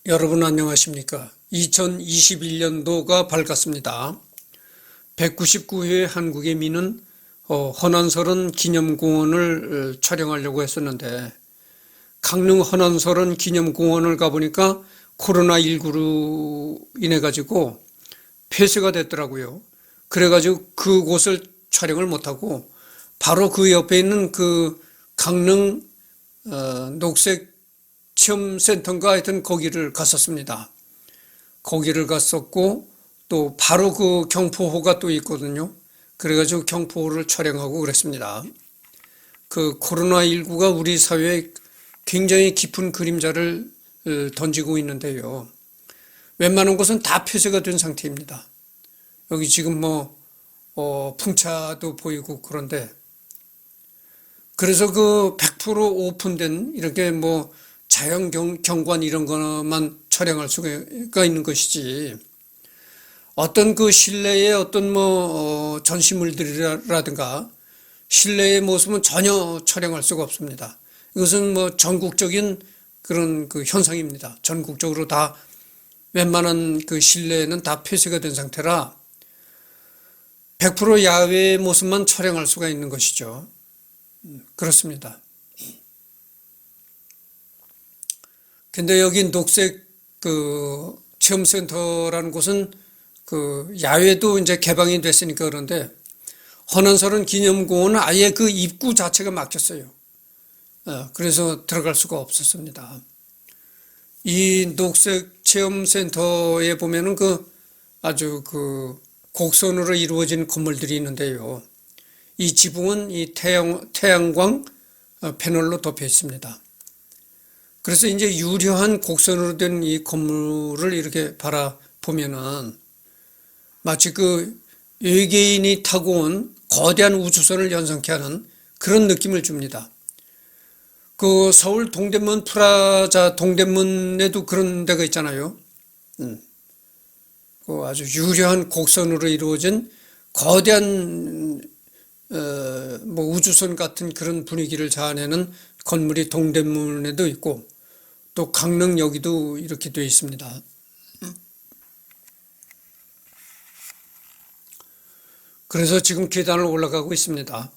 여러분 안녕하십니까? 2021년도가 밝았습니다. 199회 한국의 미는 헌안설원 기념공원을 촬영하려고 했었는데 강릉 헌안설원 기념공원을 가보니까 코로나19로 인해 가지고 폐쇄가 됐더라고요. 그래가지고 그곳을 촬영을 못하고 바로 그 옆에 있는 그 강릉 녹색 체험센터인가 하여튼 거기를 갔었습니다. 거기를 갔었고 또 바로 그 경포호가 또 있거든요. 그래가지고 경포호를 촬영하고 그랬습니다. 그 코로나19가 우리 사회에 굉장히 깊은 그림자를 던지고 있는데요. 웬만한 곳은 다 폐쇄가 된 상태입니다. 여기 지금 풍차도 보이고 그런데 그래서 그 100% 오픈된 이렇게 자연 경관 이런 거만 촬영할 수가 있는 것이지 어떤 그 실내의 어떤 전시물들이라든가 실내의 모습은 전혀 촬영할 수가 없습니다. 이것은 전국적인 그런 그 현상입니다. 전국적으로 다 웬만한 그 실내에는 다 폐쇄가 된 상태라 100% 야외의 모습만 촬영할 수가 있는 것이죠. 그렇습니다. 근데 여기 녹색 그 체험센터라는 곳은 그 야외도 이제 개방이 됐으니까 그런데 헌안설원 기념공원은 아예 그 입구 자체가 막혔어요. 그래서 들어갈 수가 없었습니다. 이 녹색 체험센터에 보면은 아주 곡선으로 이루어진 건물들이 있는데요. 이 지붕은 이 태양광 패널로 덮여 있습니다. 그래서 이제 유려한 곡선으로 된 이 건물을 이렇게 바라보면은 마치 그 외계인이 타고 온 거대한 우주선을 연상케 하는 그런 느낌을 줍니다. 그 서울 동대문 프라자 동대문에도 그런 데가 있잖아요. 그 아주 유려한 곡선으로 이루어진 거대한 우주선 같은 그런 분위기를 자아내는 건물이 동대문에도 있고 또 강릉역에도 이렇게 되어 있습니다. 그래서 지금 계단을 올라가고 있습니다.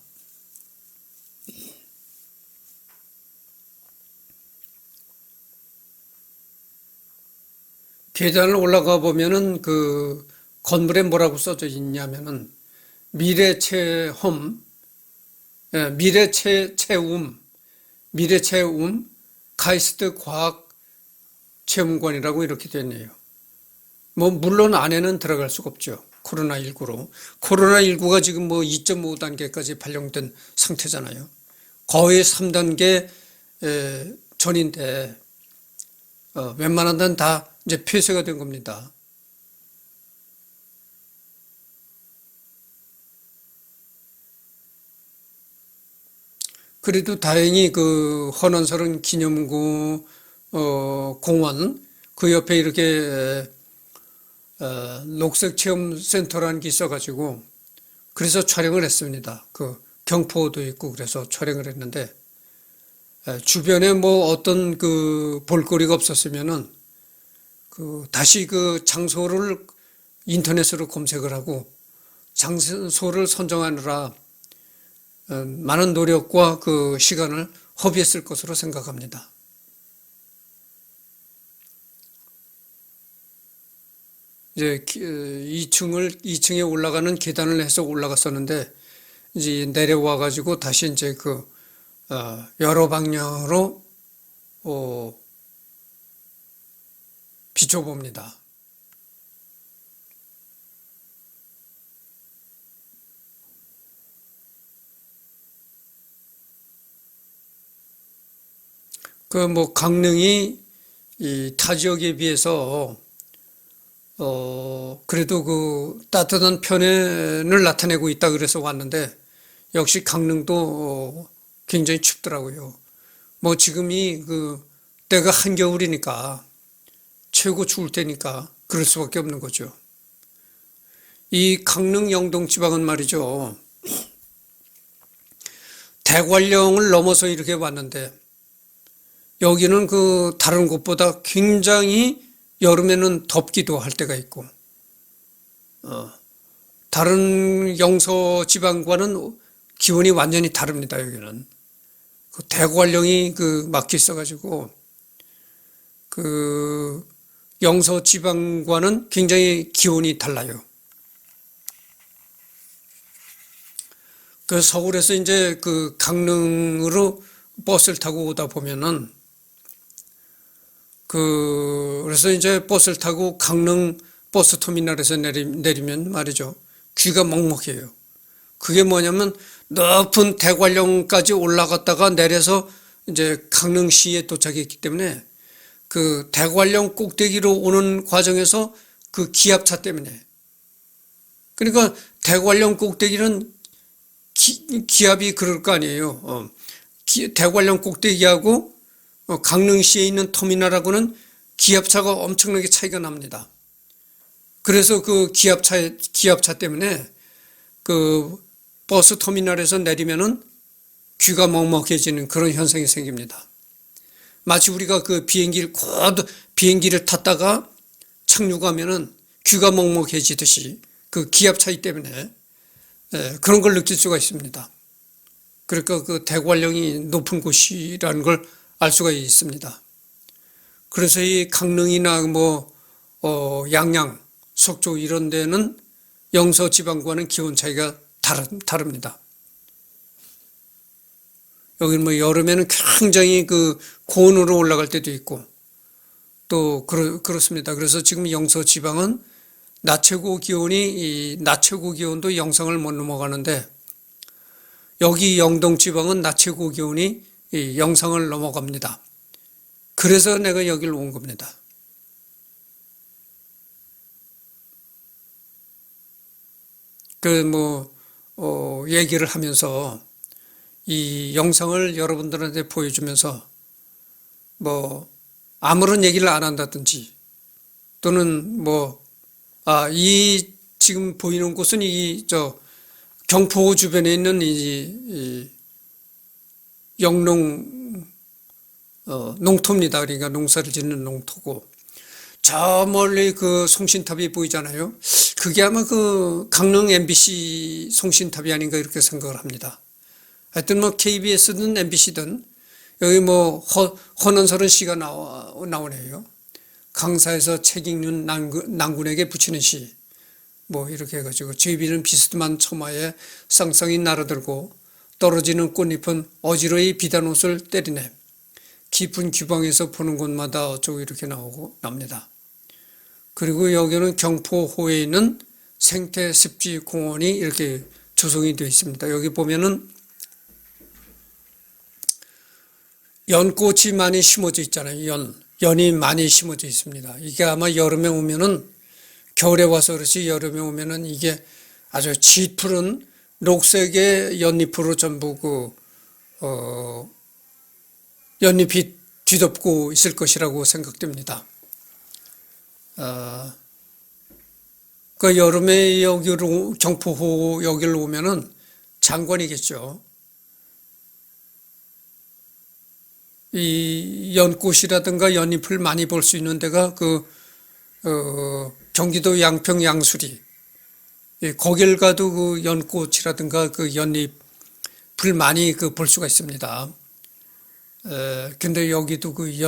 계단을 올라가 보면은 그 건물에 뭐라고 써져 있냐면은 미래체험, 미래체움 카이스트 과학 체험관이라고 이렇게 되네요. 물론 안에는 들어갈 수가 없죠. 코로나19로. 코로나19가 지금 2.5단계까지 발령된 상태잖아요. 거의 3단계 전인데 웬만한 데는 다 이제 폐쇄가 된 겁니다. 그래도 다행히 그 헌안설원 기념공원 그 옆에 이렇게 녹색 체험센터라는 게 있어가지고 그래서 촬영을 했습니다. 그 경포도 있고 그래서 촬영을 했는데 주변에 어떤 그 볼거리가 없었으면은 다시 그 장소를 인터넷으로 검색을 하고 장소를 선정하느라 많은 노력과 그 시간을 허비했을 것으로 생각합니다. 이제 2층에 올라가는 계단을 해서 올라갔었는데 이제 내려와 가지고 다시 이제 여러 방향으로 비춰봅니다. 강릉이 이 타 지역에 비해서 그래도 그 따뜻한 편을 나타내고 있다 그래서 왔는데 역시 강릉도 굉장히 춥더라고요. 지금이 때가 한겨울이니까 최고 추울 때니까 그럴 수밖에 없는 거죠. 이 강릉 영동 지방은 말이죠. 대관령을 넘어서 이렇게 왔는데 여기는 그 다른 곳보다 굉장히 여름에는 덥기도 할 때가 있고, 다른 영서 지방과는 기온이 완전히 다릅니다. 여기는 그 대관령이 그 막혀 있어가지고 그 영서 지방과는 굉장히 기온이 달라요. 그 서울에서 이제 그 강릉으로 버스를 타고 오다 보면은 그래서 이제 버스를 타고 강릉 버스 터미널에서 내리면 말이죠. 귀가 먹먹해요. 그게 뭐냐면 높은 대관령까지 올라갔다가 내려서 이제 강릉시에 도착했기 때문에 그 대관령 꼭대기로 오는 과정에서 그 기압차 때문에, 그러니까 대관령 꼭대기는 기압이 그럴 거 아니에요. 대관령 꼭대기하고 강릉시에 있는 터미널하고는 기압차가 엄청나게 차이가 납니다. 그래서 그 기압차 때문에 그 버스 터미널에서 내리면은 귀가 먹먹해지는 그런 현상이 생깁니다. 마치 우리가 그 비행기를 탔다가 착륙하면은 귀가 먹먹해지듯이 그 기압 차이 때문에 그런 걸 느낄 수가 있습니다. 그러니까 그 대관령이 높은 곳이라는 걸 알 수가 있습니다. 그래서 이 강릉이나 양양, 속초 이런 데는 영서 지방과는 기온 차이가 다릅니다. 여기는 여름에는 굉장히 그 고온으로 올라갈 때도 있고 또 그렇습니다. 그래서 지금 영서 지방은 낮 최고 기온도 영상을 못 넘어가는데 여기 영동 지방은 낮 최고 기온이 영상을 넘어갑니다. 그래서 내가 여기를 온 겁니다. 얘기를 하면서 이 영상을 여러분들한테 보여주면서 아무런 얘기를 안 한다든지 또는 이 지금 보이는 곳은 경포 주변에 있는 이 영농 농토입니다. 그러니까 농사를 짓는 농토고 저 멀리 그 송신탑이 보이잖아요. 그게 아마 그 강릉 MBC 송신탑이 아닌가 이렇게 생각을 합니다. 하여튼 KBS든 MBC든 여기 허는서른 씨가 나오네요. 강사에서 책 읽는 난군에게 붙이는 시 이렇게 해가지고 제비는 비스듬한 처마에 쌍쌍이 날아들고 떨어지는 꽃잎은 어지러이 비단 옷을 때리네. 깊은 규방에서 보는 곳마다 어쩌고 이렇게 나옵니다. 그리고 여기는 경포호에 있는 생태습지공원이 이렇게 조성이 되어 있습니다. 여기 보면은 연꽃이 많이 심어져 있잖아요. 연이 많이 심어져 있습니다. 이게 아마 여름에 오면은 겨울에 와서 그렇지 여름에 오면은 이게 아주 짙푸른 녹색의 연잎으로 전부 연잎이 뒤덮고 있을 것이라고 생각됩니다. 그 여름에 여기로 경포호 여기를 오면은 장관이겠죠. 이 연꽃이라든가 연잎을 많이 볼 수 있는 데가 경기도 양평 양수리 거길 가도 그 연꽃이라든가 그 연잎을 많이 볼 수가 있습니다. 근데 여기도 그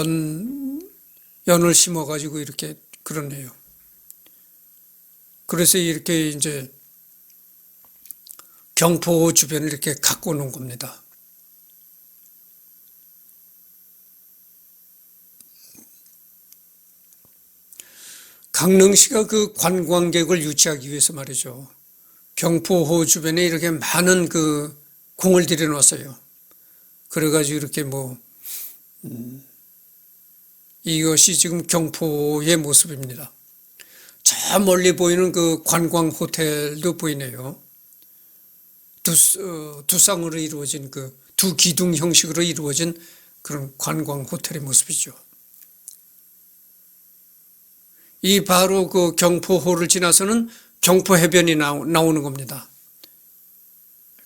연을 심어가지고 이렇게 그러네요. 그래서 이렇게 이제 경포 주변을 이렇게 갖고 오는 겁니다. 강릉시가 그 관광객을 유치하기 위해서 말이죠. 경포호 주변에 이렇게 많은 그 공을 들여놨어요. 그래가지고 이렇게 이것이 지금 경포의 모습입니다. 저 멀리 보이는 그 관광 호텔도 보이네요. 두 쌍으로 이루어진 두 기둥 형식으로 이루어진 그런 관광 호텔의 모습이죠. 이 바로 그 경포호를 지나서는 경포해변이 나오는 겁니다.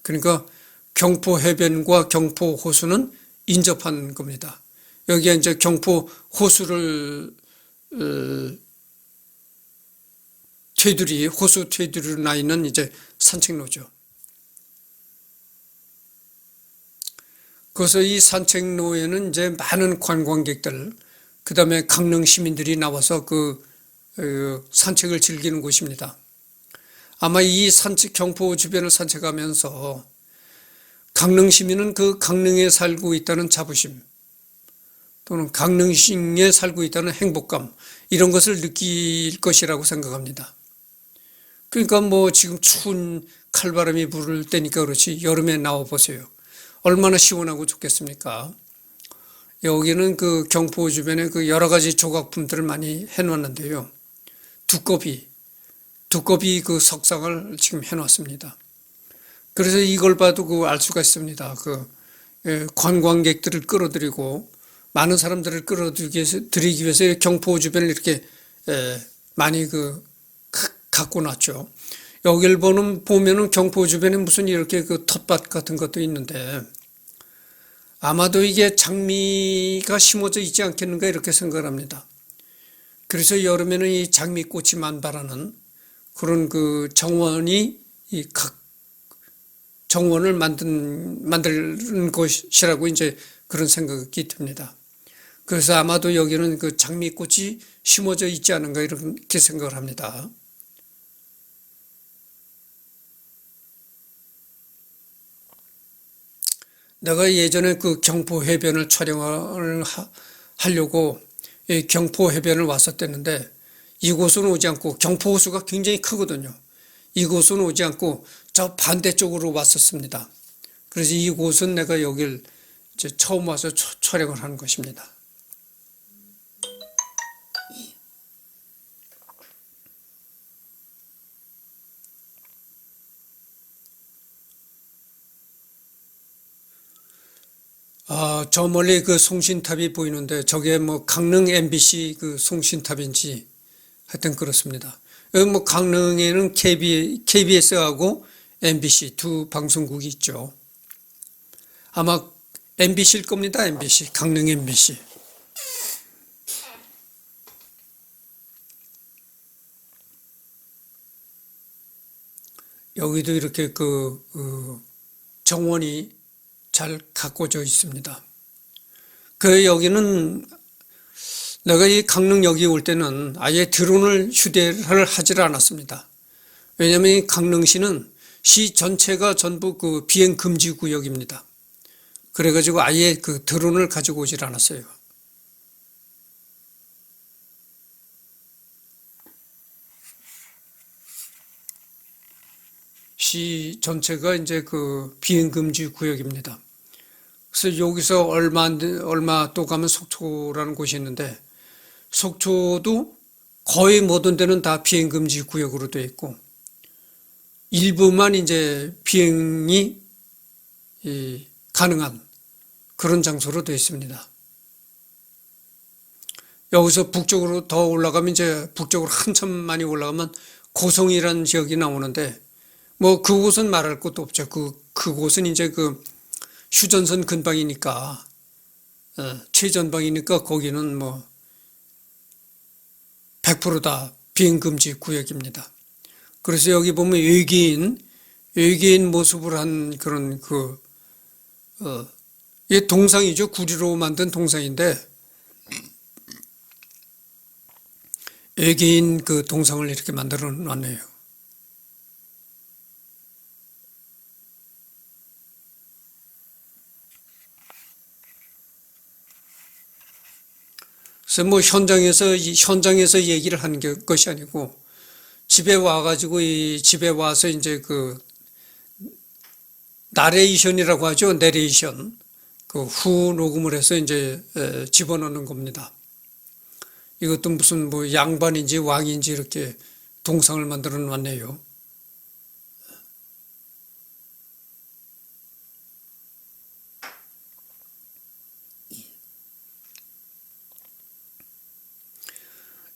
그러니까 경포해변과 경포호수는 인접한 겁니다. 여기에 이제 경포 호수를 호수 테두리로 나 있는 이제 산책로죠. 그래서 이 산책로에는 이제 많은 관광객들, 그 다음에 강릉 시민들이 나와서 산책을 즐기는 곳입니다. 아마 이 경포 주변을 산책하면서 강릉 시민은 강릉에 살고 있다는 자부심, 또는 강릉시에 살고 있다는 행복감, 이런 것을 느낄 것이라고 생각합니다. 그러니까 지금 추운 칼바람이 불을 때니까 그렇지, 여름에 나와 보세요. 얼마나 시원하고 좋겠습니까? 여기는 경포 주변에 여러 가지 조각품들을 많이 해놨는데요. 두꺼비 석상을 지금 해놨습니다. 그래서 이걸 봐도 알 수가 있습니다. 관광객들을 끌어들이고 많은 사람들을 끌어들이기 위해서 경포 주변을 이렇게 많이 갖고 놨죠. 여기를 보면은 경포 주변에 무슨 이렇게 텃밭 같은 것도 있는데 아마도 이게 장미가 심어져 있지 않겠는가 이렇게 생각을 합니다. 그래서 여름에는 이 장미꽃이 만발하는 그런 정원이 정원을 만드는 것이라고 이제 그런 생각이 듭니다. 그래서 아마도 여기는 장미꽃이 심어져 있지 않은가 이렇게 생각을 합니다. 내가 예전에 경포 해변을 촬영을 하려고 경포 해변을 왔었댔는데 이곳은 오지 않고 경포 호수가 굉장히 크거든요. 이곳은 오지 않고 저 반대쪽으로 왔었습니다. 그래서 이곳은 내가 여길 이제 처음 와서 촬영을 하는 것입니다. 저 멀리 송신탑이 보이는데 저게 강릉 MBC 송신탑인지 하여튼 그렇습니다. 여기 강릉에는 KBS하고 MBC 두 방송국이 있죠. 아마 MBC일 겁니다. MBC, 강릉 MBC. 여기도 이렇게 정원이 잘 가꿔져 있습니다. 여기는 내가 이 강릉역에 올 때는 아예 드론을 휴대를 하지를 않았습니다. 왜냐하면 이 강릉시는 시 전체가 전부 비행 금지 구역입니다. 그래가지고 아예 드론을 가지고 오질 않았어요. 시 전체가 이제 비행 금지 구역입니다. 그래서 여기서 얼마 또 가면 속초라는 곳이 있는데 속초도 거의 모든 데는 다 비행 금지 구역으로 되어 있고 일부만 이제 비행이 가능한 그런 장소로 되어 있습니다. 여기서 북쪽으로 더 올라가면 이제 북쪽으로 한참 많이 올라가면 고성이라는 지역이 나오는데 그곳은 말할 것도 없죠. 그곳은 이제 휴전선 근방이니까, 최전방이니까 거기는 100%다 비행금지 구역입니다. 그래서 여기 보면 외계인 모습을 한 그런 이게 동상이죠. 구리로 만든 동상인데, 외계인 동상을 이렇게 만들어 놨네요. 그래서 현장에서 얘기를 하는 것이 아니고 집에 와가지고 집에 와서 이제 나레이션이라고 하죠. 내레이션. 후 녹음을 해서 이제 집어넣는 겁니다. 이것도 무슨 양반인지 왕인지 이렇게 동상을 만들어 놨네요.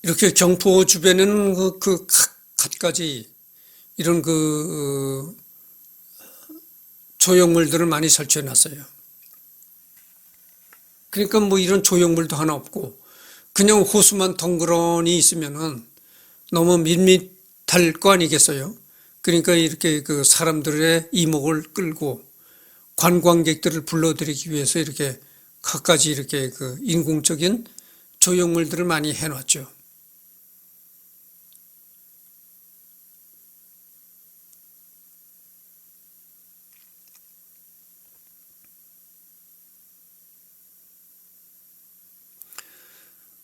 이렇게 경포 주변에는 갖가지 이런 조형물들을 많이 설치해 놨어요. 그러니까 뭐 이런 조형물도 하나 없고 그냥 호수만 덩그러니 있으면은 너무 밋밋할 거 아니겠어요? 그러니까 이렇게 그 사람들의 이목을 끌고 관광객들을 불러들이기 위해서 이렇게 갖가지 이렇게 그 인공적인 조형물들을 많이 해놨죠.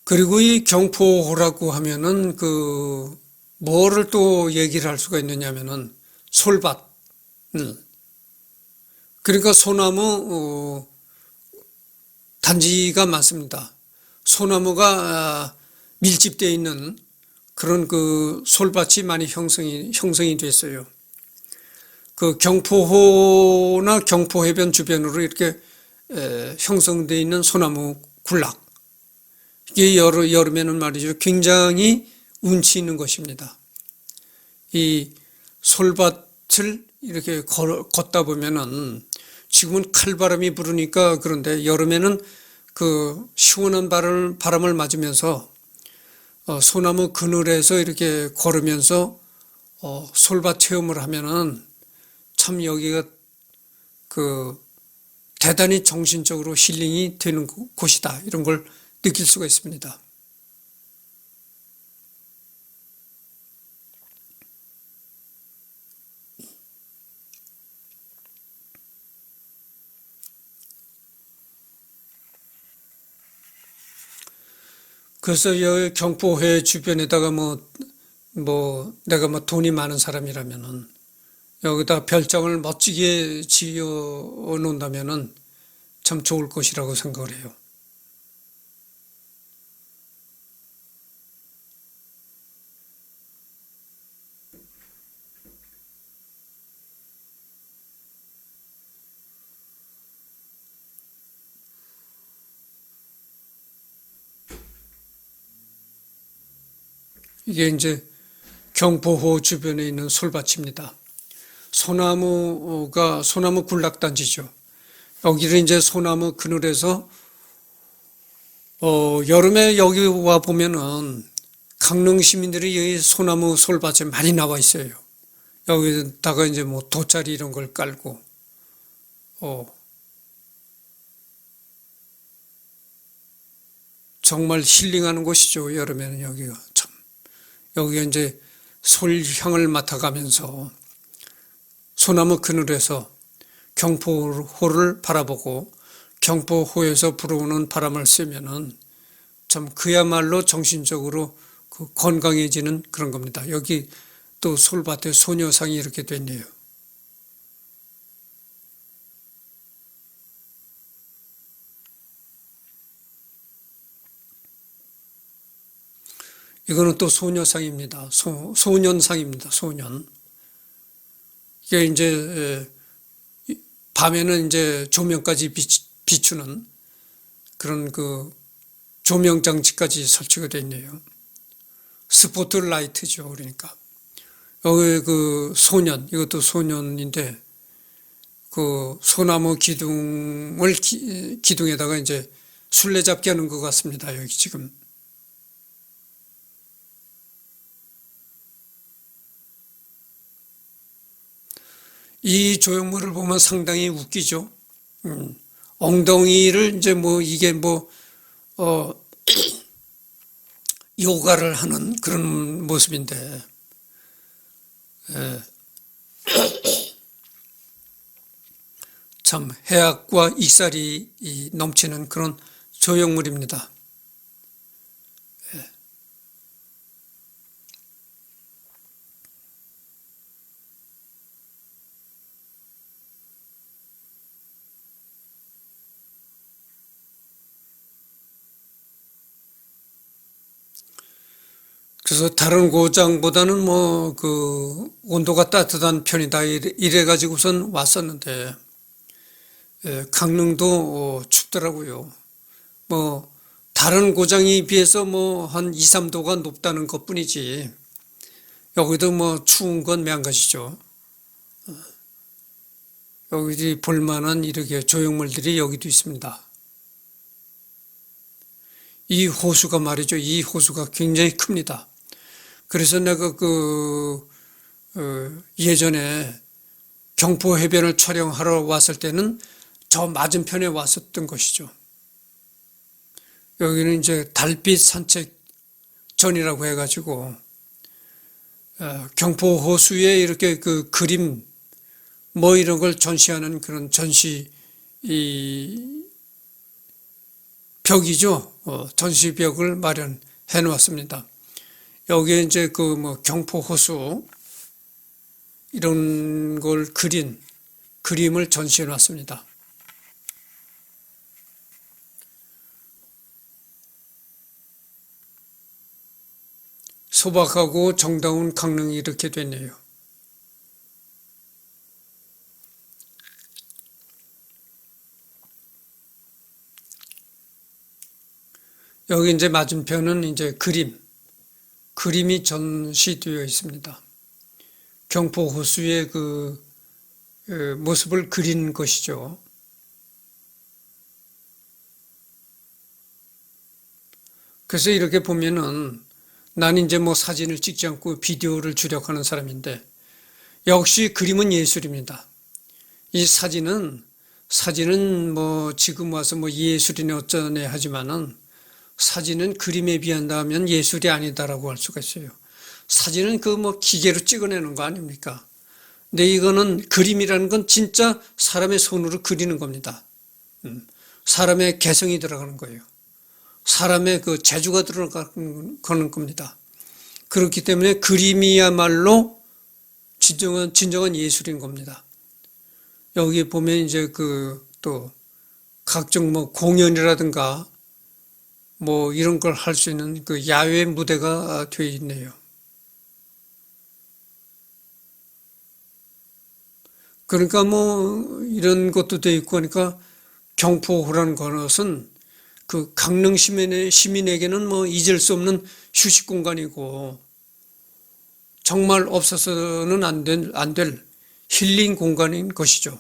그리고 이 경포호라고 하면은 그 뭐를 또 얘기를 할 수가 있느냐면은 솔밭. 그러니까 소나무 단지가 많습니다. 소나무가 밀집되어 있는 그런 그 솔밭이 많이 형성이 됐어요. 그 경포호나 경포해변 주변으로 이렇게 형성되어 있는 소나무 군락. 이게 여름에는 말이죠. 굉장히 운치 있는 것입니다. 이 솔밭을 이렇게 걷다 보면은 지금은 칼바람이 부르니까 그런데 여름에는 그 시원한 바람을 맞으면서 소나무 그늘에서 이렇게 걸으면서 솔밭 체험을 하면은 참 여기가 그 대단히 정신적으로 힐링이 되는 곳이다. 이런 걸 느낄 수가 있습니다. 그래서 여기 경포회 주변에다가 내가 뭐 돈이 많은 사람이라면은 여기다 별장을 멋지게 지어 놓는다면은 참 좋을 것이라고 생각을 해요. 이게 이제 경포호 주변에 있는 솔밭입니다. 소나무 군락단지죠. 여기를 이제 소나무 그늘에서 여름에 여기 와 보면은 강릉 시민들이 여기 소나무 솔밭에 많이 나와 있어요. 여기다가 이제 뭐 돗자리 이런 걸 깔고 정말 힐링하는 곳이죠. 여름에는 여기가 참. 여기가 이제 솔향을 맡아가면서 소나무 그늘에서 경포호를 바라보고 경포호에서 불어오는 바람을 쐬면은 참 그야말로 정신적으로 그 건강해지는 그런 겁니다. 여기 또 솔밭에 소녀상이 이렇게 됐네요. 이거는 또 소녀상입니다. 소년상입니다. 소년. 이게 이제 밤에는 이제 조명까지 비추는 그런 그 조명 장치까지 설치가 되어 있네요. 스포트라이트죠. 그러니까 여기 그 소년, 이것도 소년인데 그 소나무 기둥에다가 이제 술래잡기 하는 것 같습니다. 여기 지금. 이 조형물을 보면 상당히 웃기죠. 엉덩이를 이제 뭐 이게 요가를 하는 그런 모습인데, 예. 참 해악과 익살이 넘치는 그런 조형물입니다. 그래서 다른 고장보다는 뭐 그 온도가 따뜻한 편이다 이래 가지고선 왔었는데 강릉도 춥더라고요. 뭐 다른 고장에 비해서 뭐 한 2, 3도가 높다는 것뿐이지 여기도 뭐 추운 건 매한가지죠. 여기 볼만한 이렇게 조형물들이 여기도 있습니다. 이 호수가 말이죠. 이 호수가 굉장히 큽니다. 그래서 내가 예전에 경포 해변을 촬영하러 왔을 때는 저 맞은편에 왔었던 것이죠. 여기는 이제 달빛 산책전이라고 해가지고 경포 호수에 이렇게 그 그림 뭐 이런 걸 전시하는 그런 전시 벽이죠. 전시벽을 마련해 놓았습니다. 여기에 이제 그 뭐 경포 호수 이런 걸 그린 그림을 전시해 놨습니다. 소박하고 정다운 강릉이 이렇게 됐네요. 여기 이제 맞은편은 이제 그림이 전시되어 있습니다. 경포 호수의 그 모습을 그린 것이죠. 그래서 이렇게 보면은 난 이제 뭐 사진을 찍지 않고 비디오를 주력하는 사람인데 역시 그림은 예술입니다. 이 사진은 뭐 지금 와서 뭐 예술이네 어쩌네 하지만은 사진은 그림에 비한다면 예술이 아니다라고 할 수가 있어요. 사진은 그 뭐 기계로 찍어내는 거 아닙니까? 근데 이거는 그림이라는 건 진짜 사람의 손으로 그리는 겁니다. 사람의 개성이 들어가는 거예요. 사람의 그 재주가 들어가는 겁니다. 그렇기 때문에 그림이야말로 진정한 예술인 겁니다. 여기 보면 이제 또 각종 뭐 공연이라든가 뭐 이런 걸 할 수 있는 그 야외 무대가 되어 있네요. 그러니까 뭐 이런 것도 되어 있고 하니까 경포호라는 것은 그 강릉 시민에게는 뭐 잊을 수 없는 휴식 공간이고 정말 없어서는 안 될 힐링 공간인 것이죠.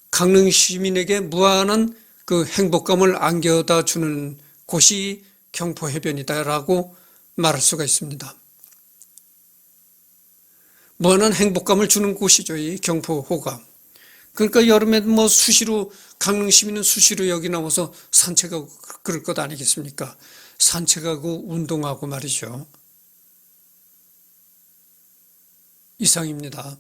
강릉 시민에게 무한한 그 행복감을 안겨다 주는 곳이 경포 해변이다라고 말할 수가 있습니다. 무한한 행복감을 주는 곳이죠, 이 경포호가. 그러니까 여름에 뭐 수시로 강릉 시민은 수시로 여기 나와서 산책하고 그럴 것 아니겠습니까? 산책하고 운동하고 말이죠. 이상입니다.